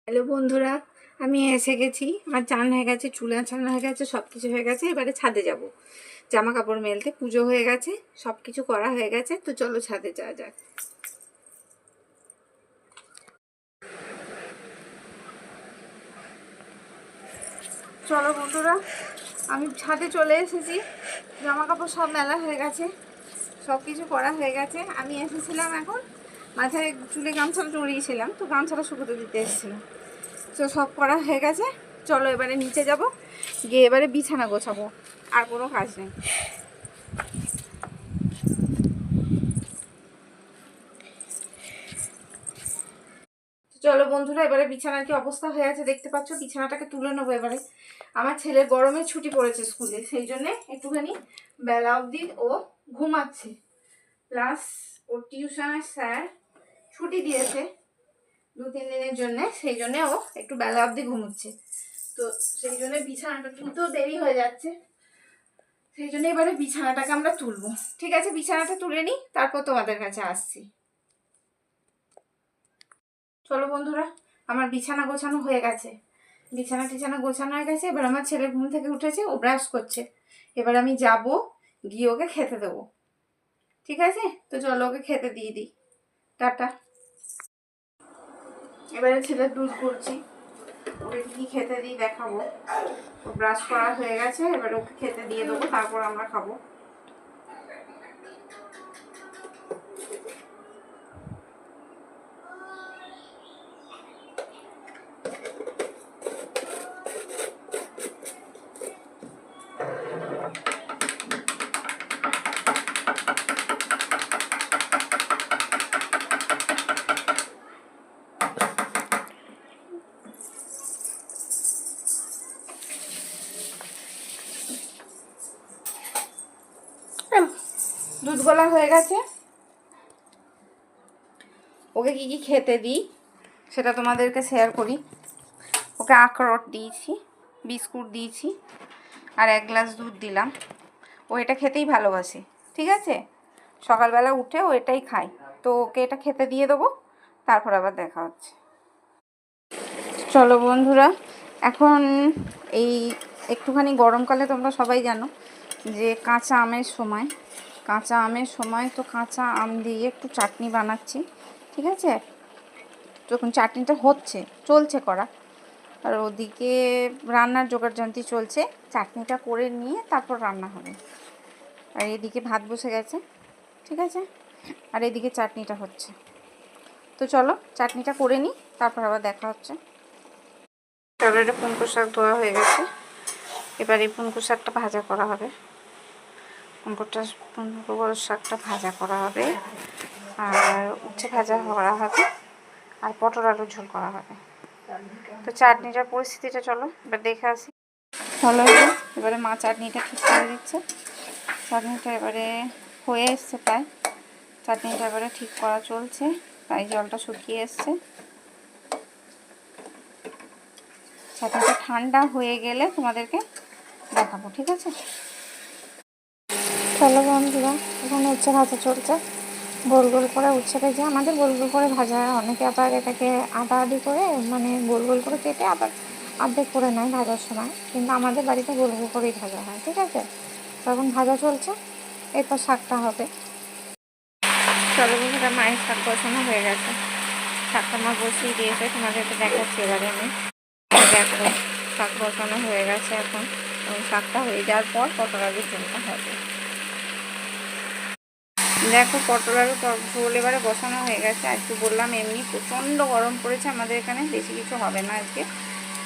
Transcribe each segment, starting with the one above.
Hello বন্ধুরা, আমি এসে গেছি। আমার চান হয়ে গেছে, চুল আঁচানো হয়ে গেছে, সব কিছু হয়ে গেছে। এবারে ছাদে যাব জামা কাপড় মেলতে। পুজো হয়ে গেছে, সব কিছু করা হয়ে গেছে। তো চলো ছাদে যাওয়া যাক। চলো বন্ধুরা, আমি ছাদে চলে এসেছি। জামা কাপড় সব মেলা হয়ে গেছে, সব কিছু করা হয়ে গেছে। আমি এসেছিলাম এখন মাথায় চুলে গামছাটা জড়িয়েছিলাম, তো গামছাটা শুকোতে দিতে এসেছিলাম। তো সব করা হয়ে গেছে। চলো এবারে নিচে যাব, গিয়ে এবারে বিছানা গোছাবো। আর কোনো কাজ নেই। চলো বন্ধুরা, এবারে বিছানার কি অবস্থা হয়ে আছে দেখতে পাচ্ছ। বিছানাটাকে তুলে নেবো এবারে। আমার ছেলের গরমের ছুটি পড়েছে স্কুলে, সেই জন্যে একটুখানি বেলা অবধি ও ঘুমাচ্ছে। প্লাস ওর টিউশনের স্যার ছুটি দিয়েছে 2-3 দিনের জন্য, সেই জন্যে ও একটু বেলা অবধি ঘুমোচ্ছে। তো সেই জন্য বিছানাটা তুলতেও দেরি হয়ে যাচ্ছে। সেই জন্য এবারে বিছানাটাকে আমরা তুলবো। ঠিক আছে, বিছানাটা তুলে নিই, তারপর তোমাদের কাছে আসছি। চলো বন্ধুরা, আমার বিছানা গোছানো হয়ে গেছে। বিছানা গোছানো হয়ে গেছে। এবার আমার ছেলে ঘুম থেকে উঠেছে, ও ব্রাশ করছে। এবার আমি যাব, গিয়ে ওকে খেতে দেবো। ঠিক আছে, তো চলো ওকে খেতে দিয়ে দিই। টাটা। এবারে ছেলের দুধ করছি, ওকে কি খেতে দিই দেখাবো। ও ব্রাশ করা হয়ে গেছে, এবার ওকে খেতে দিয়ে দেবো, তারপর আমরা খাবো। দুধ গলা হয়ে গেছে। ওকে কি কি খেতে দিই সেটা তোমাদেরকে শেয়ার করি। ওকে আখরোট দিয়েছি, বিস্কুট দিয়েছি, আর 1 গ্লাস দুধ দিলাম। ও এটা খেতেই ভালোবাসে। ঠিক আছে, সকালবেলা উঠে ও এটাই খায়। তো ওকে এটা খেতে দিয়ে দেবো, তারপর আবার দেখা হচ্ছে। চলো বন্ধুরা, এখন এই একটুখানি গরমকালে তোমরা সবাই জানো যে কাঁচা আমের সময়। তো কাঁচা আম দিয়ে একটু চাটনি বানাচ্ছি। ঠিক আছে, যখন চাটনিটা চলছে করা, আর ওদিকে রান্নার জোগাড়যন্ত্র চলছে। চাটনিটা করে নিয়ে তারপর রান্না হবে। আর এদিকে ভাত বসে গেছে। ঠিক আছে, আর এদিকে চাটনিটা হচ্ছে। তো চলো চাটনিটা করে নিই, তারপর আবার দেখা হচ্ছে। চলো, এটা পুনকো শাক ধোয়া হয়ে গেছে। এবার এই পুনকো শাকটা ভাজা করা হবে। পুনকো বড় শাকটা ভাজা করা হবে, আর উচ্ছে ভাজা করা হবে, আর পটল আলুর ঝোল করা হবে। তো চাটনিটার পরিস্থিতিটা চলো এবার দেখে আসি। চলো, এবারে মা চাটনিটা ঠিক করে দিচ্ছে। চাটনিটা এবারে হয়ে এসছে প্রায়। চাটনিটা এবারে ঠিক করা চলছে, প্রায় জলটা শুকিয়ে এসছে। চাটনিটা ঠান্ডা হয়ে গেলে তোমাদেরকে দেখাবো। ঠিক আছে, চলো বন্ধুরা, এখন উচ্ছে ভাজা চলছে। গোল গোল করে উচ্ছে ভেজে, আমাদের গোল গোল করে ভাজা হয়। অনেকে আবার এটাকে আদা আদি করে, মানে গোল গোল করে কেটে আবার অর্ধেক করে নেয় ভাজার সময়, কিন্তু আমাদের বাড়িতে গোল গোল করেই ভাজা হয়। ঠিক আছে, তখন ভাজা চলছে, এরপর শাকটা হবে। চলো বন্ধুরা, মায়ের শাক বসানো হয়ে গেছে। শাকটা মা বসিয়ে দিয়েছে, তোমাদেরকে দেখাচ্ছি এবারে আমি। দেখো, শাক বসানো হয়ে গেছে। এখন শাকটা হয়ে যাওয়ার পর পটল আলুর ঝোলটা হবে। দেখো, পটল আলু ঝোল এবারে বসানো হয়ে গেছে। আজকে বললাম এমনি প্রচণ্ড গরম পড়েছে আমাদের এখানে, বেশি কিছু হবে না আজকে।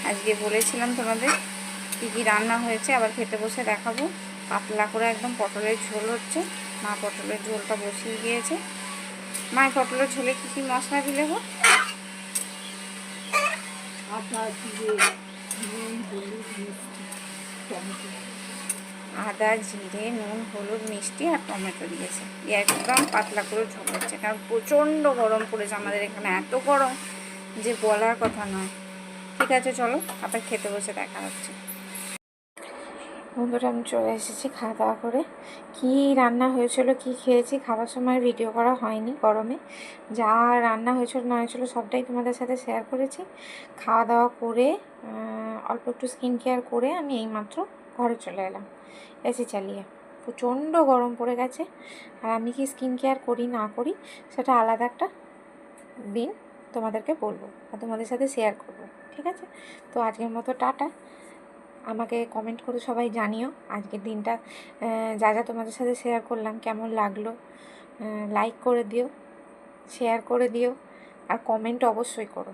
আজকে বলেছিলাম তোমাদের কী কী রান্না হয়েছে, আবার খেতে বসে দেখাবো। পাতলা করে একদম পটলের ঝোল হচ্ছে। মা পটলের ঝোলটা বসিয়ে দিয়েছে। মায়ের পটলের ঝোলে কী কী মশলা দিলে গো? আদা, জিরে, নুন, হলুদ, মিষ্টি আর টমেটো দিয়েছে। একদম পাতলা করে ঝোল হচ্ছে, কারণ প্রচণ্ড গরম পড়েছে আমাদের এখানে। এত গরম যে বলার কথা নয়। ঠিক আছে, চলো আবার খেতে বসে দেখা হচ্ছে। বন্ধুরা, আমি চলে এসেছি খাওয়া দাওয়া করে। কী রান্না হয়েছিল, কী খেয়েছি, খাবার সময় ভিডিও করা হয়নি গরমে। যা রান্না হয়েছিল না হয়েছিল সবটাই তোমাদের সাথে শেয়ার করেছি। খাওয়া দাওয়া করে অল্প একটু স্কিন কেয়ার করে আমি এইমাত্র ঘরে চলে এলাম এসি চালিয়ে। প্রচণ্ড গরম পড়ে গেছে। আর আমি কি স্কিন কেয়ার করি না করি সেটা আলাদা একটা দিন তোমাদেরকে বলবো আর তোমাদের সাথে শেয়ার করব, ঠিক আছে? তো আজকের মতো টাটা। আমাকে কমেন্ট করে সবাই জানিও আজকের দিনটা যা যা তোমাদের সাথে শেয়ার করলাম কেমন লাগলো। লাইক করে দিও, শেয়ার করে দিও আর কমেন্ট অবশ্যই করো।